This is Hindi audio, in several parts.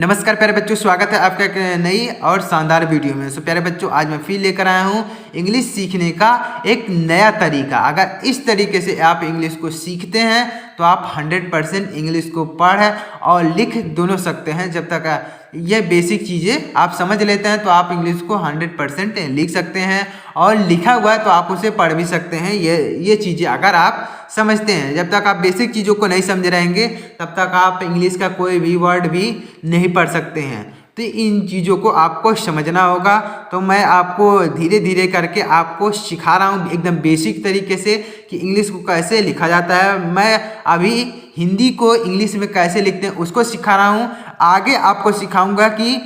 नमस्कार प्यारे बच्चों, स्वागत है आपका एक नई और शानदार वीडियो में। सो प्यारे बच्चों, आज मैं फिर लेकर आया हूँ इंग्लिश सीखने का एक नया तरीका। अगर इस तरीके से आप इंग्लिश को सीखते हैं तो आप 100% इंग्लिश को पढ़ और लिख दोनों सकते हैं। जब तक ये बेसिक चीज़ें आप समझ लेते हैं तो आप इंग्लिश को 100% लिख सकते हैं, और लिखा हुआ है तो आप उसे पढ़ भी सकते हैं। ये चीज़ें अगर आप समझते हैं, जब तक आप बेसिक चीज़ों को नहीं समझ रहेंगे तब तक आप इंग्लिश का कोई भी वर्ड भी नहीं पढ़ सकते हैं। तो इन चीज़ों को आपको समझना होगा। तो मैं आपको धीरे धीरे करके आपको सिखा रहा हूँ एकदम बेसिक तरीके से कि इंग्लिश को कैसे लिखा जाता है। मैं अभी हिंदी को इंग्लिश में कैसे लिखते हैं उसको सिखा रहा हूँ। आगे आपको सिखाऊंगा कि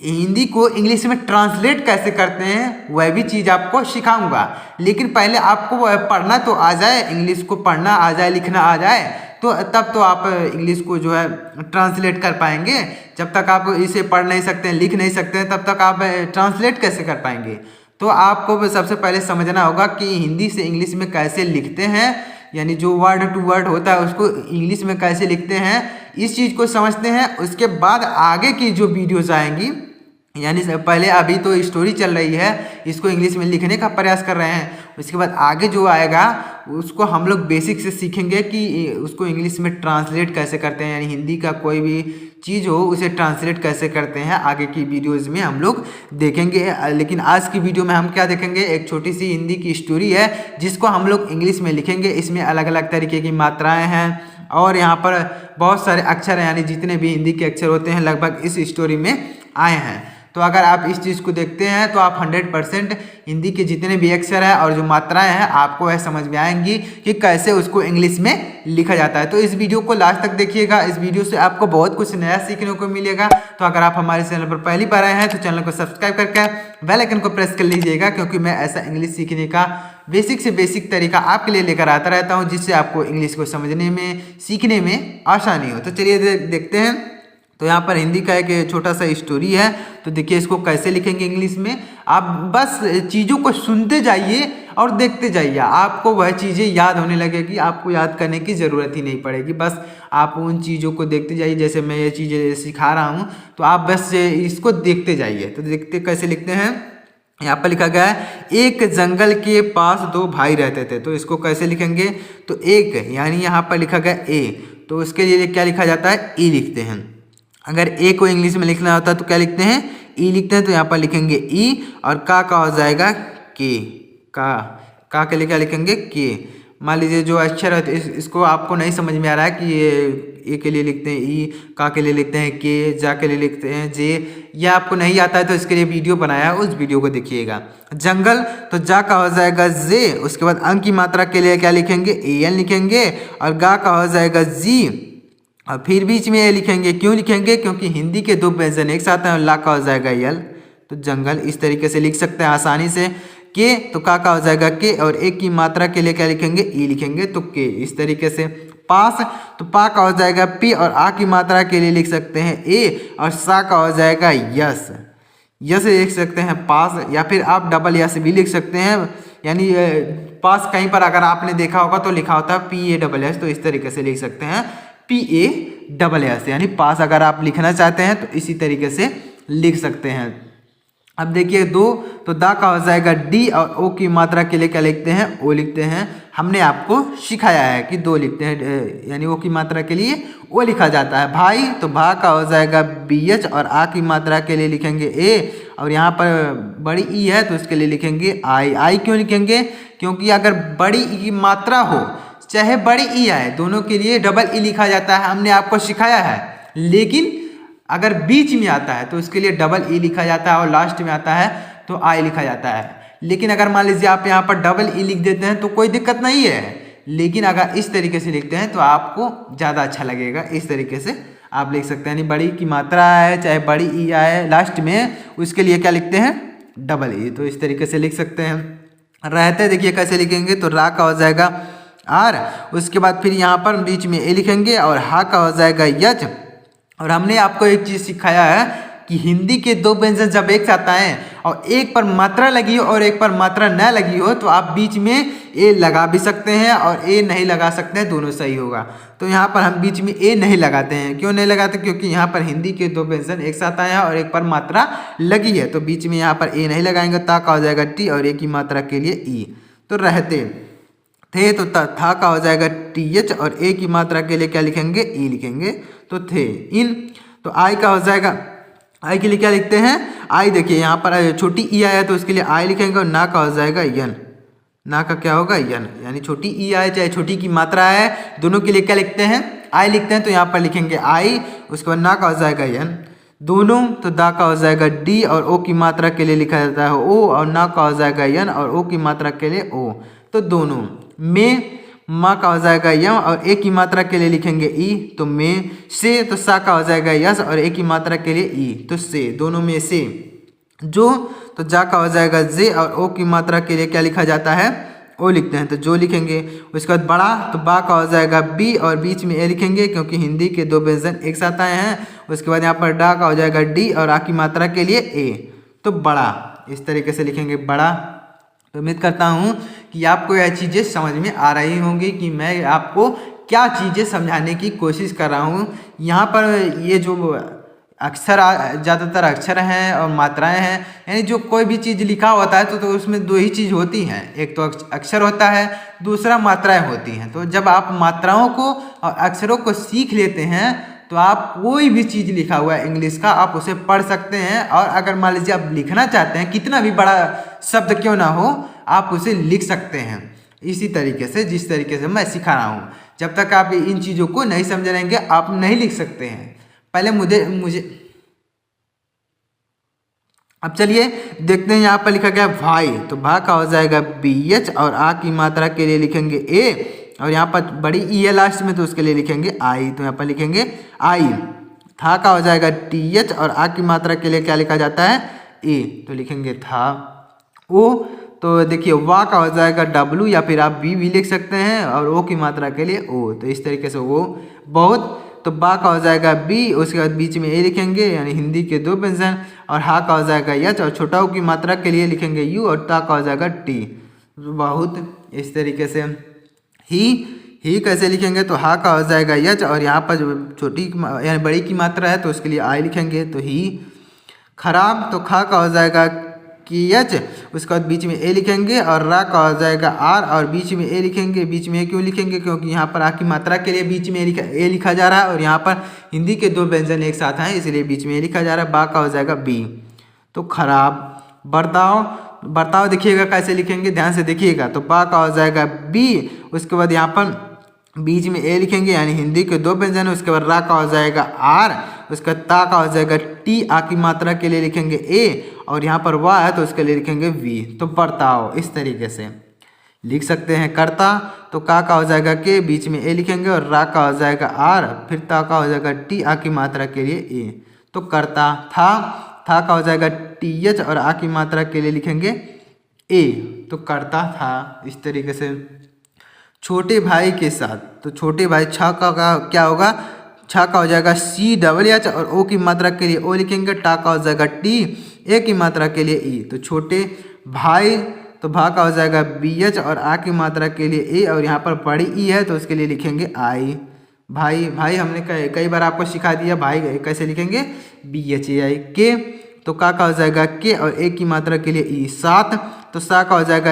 हिंदी को इंग्लिश में ट्रांसलेट कैसे करते हैं, वह भी चीज़ आपको सिखाऊंगा। लेकिन पहले आपको पढ़ना तो आ जाए, इंग्लिश को पढ़ना आ जाए, लिखना आ जाए, तो तब तो आप इंग्लिश को जो है ट्रांसलेट कर पाएंगे। जब तक आप इसे पढ़ नहीं सकते हैं, लिख नहीं सकते हैं, तब तक आप ट्रांसलेट कैसे कर पाएंगे। तो आपको सबसे पहले समझना होगा कि हिंदी से इंग्लिश में कैसे लिखते हैं, यानी जो वर्ड टू वर्ड होता है उसको इंग्लिश में कैसे लिखते हैं। इस चीज़ को समझते हैं, उसके बाद आगे की जो वीडियोज़ आएंगी, यानी पहले अभी तो स्टोरी चल रही है, इसको इंग्लिश में लिखने का प्रयास कर रहे हैं। उसके बाद आगे जो आएगा उसको हम लोग बेसिक से सीखेंगे कि उसको इंग्लिश में ट्रांसलेट कैसे करते हैं, यानी हिंदी का कोई भी चीज़ हो उसे ट्रांसलेट कैसे करते हैं। आगे की वीडियोज़ में हम लोग देखेंगे। लेकिन आज की वीडियो में हम क्या देखेंगे, एक छोटी सी हिंदी की स्टोरी है जिसको हम लोग इंग्लिश में लिखेंगे। इसमें अलग अलग तरीके की मात्राएँ हैं और यहाँ पर बहुत सारे अक्षर हैं, यानी जितने भी हिंदी के अक्षर होते हैं लगभग इस स्टोरी में आए हैं। तो अगर आप इस चीज़ को देखते हैं तो आप 100% हिंदी के जितने भी अक्षर हैं और जो मात्राएं हैं आपको वह समझ में आएंगी कि कैसे उसको इंग्लिश में लिखा जाता है। तो इस वीडियो को लास्ट तक देखिएगा, इस वीडियो से आपको बहुत कुछ नया सीखने को मिलेगा। तो अगर आप हमारे चैनल पर पहली बार आए हैं तो चैनल को सब्सक्राइब करके बेल आइकन को प्रेस कर लीजिएगा, क्योंकि मैं ऐसा इंग्लिश सीखने का बेसिक से बेसिक तरीका आपके लिए लेकर आता रहता हूँ, जिससे आपको इंग्लिश को समझने में, सीखने में आसानी हो। तो चलिए देखते हैं। तो यहाँ पर हिंदी का एक छोटा सा स्टोरी है। तो देखिए इसको कैसे लिखेंगे इंग्लिश में। आप बस चीज़ों को सुनते जाइए और देखते जाइए, आपको वह चीज़ें याद होने लगेगी, आपको याद करने की ज़रूरत ही नहीं पड़ेगी। बस आप उन चीज़ों को देखते जाइए, जैसे मैं ये चीज़ें सिखा रहा हूँ तो आप बस इसको देखते जाइए। तो देखते कैसे लिखते हैं। यहाँ पर लिखा गया है, एक जंगल के पास दो भाई रहते थे। तो इसको कैसे लिखेंगे, तो एक, यानी यहाँ पर लिखा गया ए, तो उसके लिए क्या लिखा जाता है, ई लिखते हैं। अगर ए को इंग्लिश में लिखना होता है तो क्या लिखते हैं, ई लिखते हैं। तो यहाँ पर लिखेंगे ई, और का हो जाएगा के, का के लिए क्या लिखेंगे, के। मान लीजिए जो अक्षर है इसको आपको नहीं समझ में आ रहा है कि ये ए के लिए लिखते हैं ई, का के लिए लिखते हैं के, जा के लिए लिखते हैं जे, यह आपको नहीं आता है तो इसके लिए वीडियो बनाया है, उस वीडियो को देखिएगा। जंगल, तो जा का हो जाएगा जे। उसके बाद अंक की मात्रा के लिए क्या लिखेंगे, ए एन लिखेंगे, और गा का हो जाएगा जी, और फिर बीच में ये लिखेंगे। क्यों लिखेंगे, क्योंकि हिंदी के दो व्यंजन एक साथ हैं और ला का हो जाएगा यल। तो जंगल इस तरीके से लिख सकते हैं आसानी से। के, तो का हो जाएगा के, और एक की मात्रा के लिए क्या लिखेंगे, ई लिखेंगे, तो के इस तरीके से। पास, तो पा का हो जाएगा पी, और आ की मात्रा के लिए लिख सकते हैं ए, और सा का हो जाएगा यस। यस लिख सकते हैं पास, या फिर आप डबल यस भी लिख सकते हैं। यानी पास कहीं पर अगर आपने देखा होगा तो लिखा होता है पी ए डबल एस, तो इस तरीके से लिख सकते हैं पी ए डबल एस, यानी पास अगर आप लिखना चाहते हैं तो इसी तरीके से लिख सकते हैं। अब देखिए दो, तो दा का हो जाएगा डी, और ओ की मात्रा के लिए क्या लिखते हैं, ओ लिखते हैं। हमने आपको सिखाया है कि दो लिखते हैं, यानी ओ की मात्रा के लिए ओ लिखा जाता है। भाई, तो भा का हो जाएगा बी एच, और आ की मात्रा के लिए लिखेंगे ए, और यहाँ पर बड़ी ई है तो उसके लिए लिखेंगे आई। आई क्यों लिखेंगे, क्योंकि अगर बड़ी ई की मात्रा हो चाहे बड़ी ई आए, दोनों के लिए डबल ई लिखा जाता है, हमने आपको सिखाया है। लेकिन अगर बीच में आता है तो उसके लिए डबल ई लिखा जाता है, और लास्ट में आता है तो आई लिखा जाता है। लेकिन अगर मान लीजिए आप यहाँ पर डबल ई लिख देते हैं तो कोई दिक्कत नहीं है, लेकिन अगर इस तरीके से लिखते हैं तो आपको ज़्यादा अच्छा लगेगा। इस तरीके से आप लिख सकते हैं, यानी बड़ी की मात्रा आए चाहे बड़ी ई आए लास्ट में, उसके लिए क्या लिखते हैं, डबल ई। तो इस तरीके से लिख सकते हैं। रहते देखिए कैसे लिखेंगे, तो रा का हो जाएगा आर, उसके बाद फिर यहाँ पर बीच में ए लिखेंगे, और हा का हो जाएगा यच। और हमने आपको एक चीज़ सिखाया है कि हिंदी के दो व्यंजन जब एक साथ आए और एक पर मात्रा लगी हो और एक पर मात्रा न लगी हो तो आप बीच में ए लगा भी सकते हैं और ए नहीं लगा सकते हैं, दोनों सही होगा। तो यहाँ पर हम बीच में ए नहीं लगाते हैं। क्यों नहीं लगाते? क्योंकि यहाँ पर हिंदी के दो व्यंजन एक साथ आए हैं और एक पर मात्रा लगी है, तो बीच में यहाँ पर ए नहीं लगाएंगे। ता का हो जाएगा टी और ए की मात्रा के लिए ई। तो रहते थे तो था का हो जाएगा टी एच और ए की मात्रा के लिए क्या लिखेंगे? ई लिखेंगे। तो थे इन। तो आई का हो जाएगा, आई के लिए क्या लिखते हैं? आई। देखिए यहाँ पर छोटी ई आया तो उसके लिए आई लिखेंगे और ना का हो जाएगा यन। ना का क्या होगा? यन। यानी छोटी ई आए चाहे छोटी की मात्रा है, दोनों के लिए क्या लिखते हैं? आई लिखते हैं। तो यहाँ पर लिखेंगे आई, उसके बाद ना का हो जाएगा यन दोनों। तो दा का हो जाएगा डी और ओ की मात्रा के लिए लिखा जाता है ओ, और ना का हो जाएगा यन और ओ की मात्रा के लिए ओ। तो दोनों में माँ का हो जाएगा यम और ए की मात्रा के लिए लिखेंगे ई। तो में से। तो सा का हो जाएगा यस और ए की मात्रा के लिए ई। तो से, दोनों में से। जो, तो जा का हो जाएगा जे और ओ की मात्रा के लिए क्या लिखा जाता है? ओ लिखते हैं। तो जो लिखेंगे। उसके बाद बड़ा, तो बा का हो जाएगा बी और बीच में ए लिखेंगे क्योंकि हिंदी के दो व्यंजन एक साथ आए हैं। उसके बाद यहाँ पर डा का हो जाएगा डी और आ की मात्रा के लिए ए। तो बड़ा, इस तरीके से लिखेंगे बड़ा। तो उम्मीद करता हूँ कि आपको यह चीज़ें समझ में आ रही होंगी कि मैं आपको क्या चीज़ें समझाने की कोशिश कर रहा हूँ। यहाँ पर ये जो अक्षर ज़्यादातर अक्षर हैं और मात्राएं हैं, यानी जो कोई भी चीज़ लिखा होता है तो उसमें दो ही चीज़ होती हैं, एक तो अक्षर होता है, दूसरा मात्राएं होती हैं। तो जब आप मात्राओं को और अक्षरों को सीख लेते हैं तो आप कोई भी चीज़ लिखा हुआ है इंग्लिश का आप उसे पढ़ सकते हैं। और अगर मान लीजिए आप लिखना चाहते हैं, कितना भी बड़ा शब्द क्यों ना हो, आप उसे लिख सकते हैं इसी तरीके से जिस तरीके से मैं सिखा रहा हूँ। जब तक आप इन चीज़ों को नहीं समझ रहेंगे आप नहीं लिख सकते हैं। पहले मुझे अब चलिए देखते हैं। यहाँ पर लिखा गया भाई, तो भा का हो जाएगा बी एच और आ की मात्रा के लिए लिखेंगे ए और यहाँ पर बड़ी ई है लास्ट में तो उसके लिए लिखेंगे आई। तो यहाँ पर लिखेंगे आई। था का हो जाएगा टी एच और आ की मात्रा के लिए क्या लिखा जाता है? ए। तो लिखेंगे था। ओ, तो देखिए वाह का हो जाएगा डब्लू या फिर आप बी भी लिख सकते हैं और ओ की मात्रा के लिए ओ। तो इस तरीके से वो बहुत। तो बा का हो जाएगा बी, उसके बाद बीच में ए लिखेंगे यानी हिंदी के दो व्यंजन। और हा का हो जाएगा यच और छोटा ओ की मात्रा के लिए लिखेंगे यू और ता का हो जाएगा टी। बहुत। इस तरीके से ही कैसे लिखेंगे? तो हा का हो जाएगा यच और यहाँ पर जो छोटी यानी बड़ी की मात्रा है तो उसके लिए आई लिखेंगे। तो ही। खराब, तो खा का हो जाएगा की एच, उसके बाद बीच में ए लिखेंगे और रा का हो जाएगा आर और बीच में ए लिखेंगे। बीच में ए क्यों लिखेंगे? क्योंकि यहाँ पर आ की मात्रा के लिए बीच में ए लिखा जा रहा है और यहाँ पर हिंदी के दो व्यंजन एक साथ हैं इसलिए बीच में ए लिखा जा रहा है। बा का हो जाएगा बी। तो खराब। बर्ताव देखिएगा कैसे लिखेंगे, ध्यान से देखिएगा। तो बा का हो जाएगा बी, उसके बाद यहाँ पर बीच में ए लिखेंगे यानी हिंदी के दो व्यंजन। उसके बाद रा का हो जाएगा आर, उसका ता का हो जाएगा टी, आ की मात्रा के लिए लिखेंगे ए और यहाँ पर वाह है तो उसके लिए लिखेंगे वी। तो बर्ताव इस तरीके से लिख सकते हैं। करता, तो का हो जाएगा के, बीच में ए लिखेंगे और रा का हो जाएगा आर, फिर ता का हो जाएगा टी, आ की मात्रा के लिए ए। तो करता। था का हो जाएगा टी एच और आ की मात्रा के लिए लिखेंगे ए। तो करता था। इस तरीके से छोटे भाई के साथ, तो छोटे भाई छा का क्या होगा? छा का हो जाएगा सी डबल एच और ओ की मात्रा के लिए ओ लिखेंगे। टा का हो जाएगा टी, ए की मात्रा के लिए ई। तो छोटे भाई, तो भा का हो जाएगा बी एच और आ की मात्रा के लिए ए और यहाँ पर बड़ी ई है तो उसके लिए लिखेंगे आई। भाई हमने कई बार आपको सिखा दिया भाई कैसे लिखेंगे? बी एच ए आई। के, तो का हो जाएगा के और ए की मात्रा के लिए ई। सात, तो सा का हो जाएगा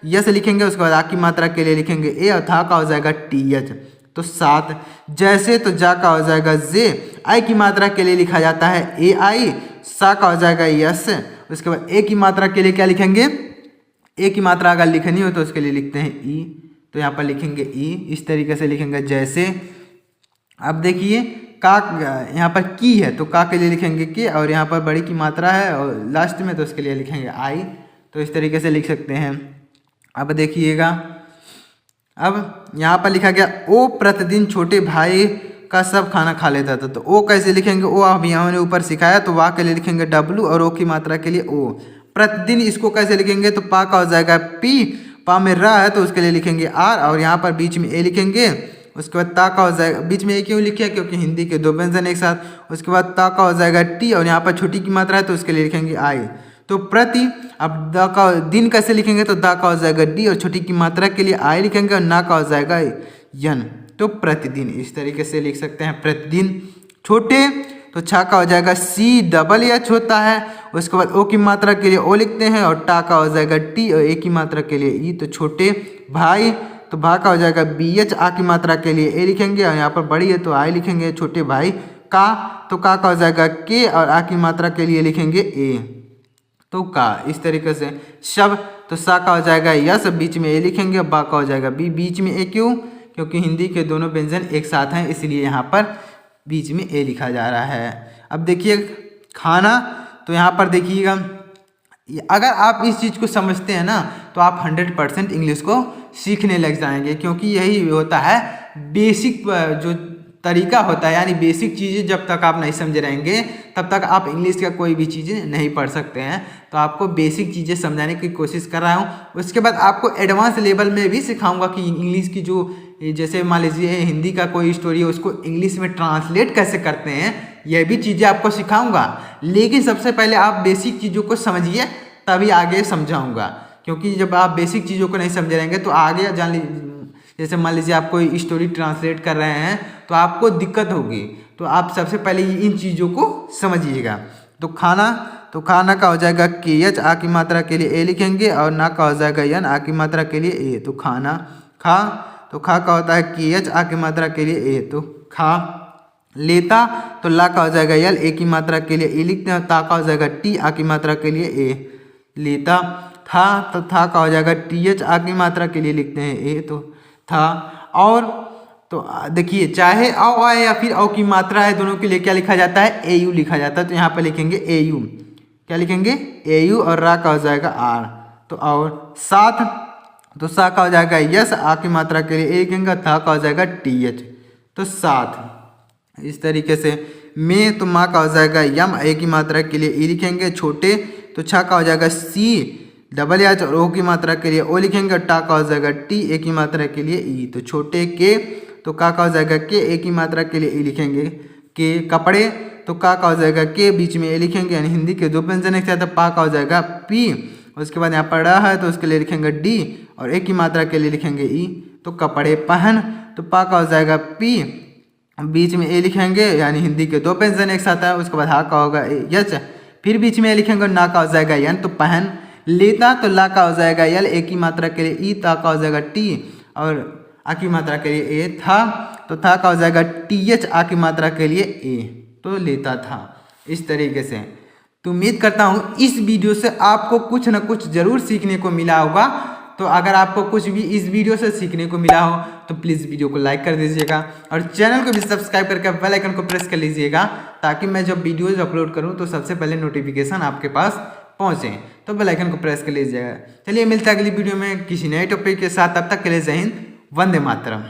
यस लिखेंगे, उसके बाद आ की मात्रा के लिए लिखेंगे ए और था का हो जाएगा टी एच। तो सात। जैसे, तो जा का हो जाएगा जे, आई की मात्रा के लिए लिखा जाता है ए आई। सा का हो जाएगा यस, उसके बाद ए की मात्रा के लिए क्या लिखेंगे? ए की मात्रा अगर लिखनी हो तो उसके लिए लिखते हैं ई। तो यहाँ पर लिखेंगे ई। इस तरीके से लिखेंगे जैसे। अब देखिए का यहाँ पर की है तो का के लिए लिखेंगे के और यहाँ पर बड़ी की मात्रा है और लास्ट में तो उसके लिए लिखेंगे आई। तो इस तरीके से लिख सकते हैं। अब देखिएगा, अब यहाँ पर लिखा गया ओ प्रतिदिन छोटे भाई का सब खाना खा लेता था। तो ओ कैसे लिखेंगे? ओ अभी हमने ऊपर सिखाया। तो वाह के लिए लिखेंगे डब्लू और ओ की मात्रा के लिए ओ। प्रतिदिन इसको कैसे लिखेंगे? तो पा का हो जाएगा पी, पा में रा है तो उसके लिए लिखेंगे आर और यहाँ पर बीच में ए लिखेंगे। उसके बाद ता का हो जाएगा, बीच में ए क्यों लिखा क्योंकि हिंदी के दो व्यंजन एक साथ। उसके बाद ता का हो जाएगा टी और यहाँ पर छोटी की मात्रा है तो उसके लिए लिखेंगे आई। तो प्रति, अब द का दिन कैसे लिखेंगे तो दा का हो जाएगा डी और छोटी की मात्रा के लिए आई लिखेंगे और ना का हो जाएगा यन। तो प्रतिदिन इस तरीके से लिख सकते हैं प्रतिदिन। छोटे तो छा का हो जाएगा सी डबल एच होता है। उसके बाद ओ की मात्रा के लिए ओ लिखते हैं और टा का हो जाएगा टी और ए की मात्रा के लिए ई। तो छोटे भाई तो भा का हो जाएगा बी एच, आ की मात्रा के लिए ए लिखेंगे और यहाँ पर बड़ी है तो आई लिखेंगे। छोटे भाई का तो का हो जाएगा के और आ की मात्रा के लिए लिखेंगे ए तो का। इस तरीके से शब तो सा का हो जाएगा यस, बीच में ए लिखेंगे, बा का हो जाएगा बी, बीच में ए क्यों क्योंकि हिंदी के दोनों व्यंजन एक साथ हैं इसलिए यहाँ पर बीच में ए लिखा जा रहा है। अब देखिए खाना, तो यहाँ पर देखिएगा अगर आप इस चीज़ को समझते हैं ना तो आप 100% इंग्लिश को सीखने लग जाएंगे, क्योंकि यही होता है बेसिक जो तरीका होता है, यानी बेसिक चीज़ें जब तक आप नहीं समझ रहेंगे तब तक आप इंग्लिश का कोई भी चीज़ें नहीं पढ़ सकते हैं। तो आपको बेसिक चीज़ें समझाने की कोशिश कर रहा हूँ। उसके बाद आपको एडवांस लेवल में भी सिखाऊंगा कि इंग्लिश की जो, जैसे मान लीजिए हिंदी का कोई स्टोरी है उसको इंग्लिश में ट्रांसलेट कैसे करते हैं, यह भी चीज़ें आपको सिखाऊंगा। लेकिन सबसे पहले आप बेसिक चीज़ों को समझिए तभी आगे समझाऊंगा, क्योंकि जब आप बेसिक चीज़ों को नहीं समझ रहेंगे तो आगे जान लीजिए, जैसे मान लीजिए आप कोई स्टोरी ट्रांसलेट कर रहे हैं तो आपको दिक्कत होगी। तो आप सबसे पहले इन चीज़ों को समझिएगा। तो खाना का हो जाएगा के एच, आ की मात्रा के लिए ए लिखेंगे और ना का हो जाएगा यन, आ की मात्रा के लिए ए। तो खाना खा तो खा का होता है के एच, आ की मात्रा के लिए ए तो खा। लेता तो ला का हो जाएगा यल, ए की मात्रा के लिए ए लिखते हैं, ता का हो जाएगा टी, आ की मात्रा के लिए ए लेता। था तो था का हो जाएगा टी एच, आ की मात्रा के लिए लिखते हैं ए तो था। और तो देखिए चाहे औ आए या फिर औ की मात्रा है दोनों के लिए क्या लिखा जाता है ए यू लिखा जाता है। तो यहाँ पर लिखेंगे ए यू, क्या लिखेंगे ए यू और रा का हो जाएगा आर। तो और साथ तो सा का हो जाएगा यस, आ की मात्रा के लिए ए लिखेंगे, था का हो जाएगा टी एच तो साथ। इस तरीके से में तो माँ का हो जाएगा यम, ए की मात्रा के लिए ई लिखेंगे। छोटे तो छा का हो जाएगा सी डबल एच और ओ की मात्रा के लिए ओ लिखेंगे और टा का हो जाएगा टी, ए की मात्रा के लिए ई। तो छोटे के तो का हो जाएगा के, ए की मात्रा के लिए ई लिखेंगे के। कपड़े तो का हो जाएगा के, बीच में ए लिखेंगे, यानी हिंदी के दो व्यंजन एक साथ, पा का हो जाएगा पी। उसके बाद यहाँ पर ड़ है तो उसके लिए लिखेंगे डी और ए की मात्रा के लिए लिखेंगे ई। तो कपड़े पहन तो पा का हो जाएगा पी, बीच में ए लिखेंगे, यानी हिंदी के दो व्यंजन एक साथ है। उसके बाद हा का होगा यच, फिर बीच में ए लिखेंगे, ना का हो जाएगा यन तो पहन। लेता तो ला का हो जाएगा यल, ए की मात्रा के लिए ई, ता का हो जाएगा टी और आ की मात्रा के लिए ए। था तो था का हो जाएगा टी एच, आ की मात्रा के लिए ए तो लेता था। इस तरीके से तो उम्मीद करता हूँ इस वीडियो से आपको कुछ ना कुछ ज़रूर सीखने को मिला होगा। तो अगर आपको कुछ भी इस वीडियो से सीखने को मिला हो तो प्लीज़ वीडियो को लाइक कर दीजिएगा और चैनल को भी सब्सक्राइब करके बेल आइकन को प्रेस कर लीजिएगा, ताकि मैं जब वीडियोज़ अपलोड करूँ तो सबसे पहले नोटिफिकेशन आपके पास पहुँचे। तो बेल आइकन को प्रेस कर लीजिएगा। चलिए मिलता है अगली वीडियो में किसी नए टॉपिक के साथ, तब तक के लिए जय हिंद, वंदे मातरम।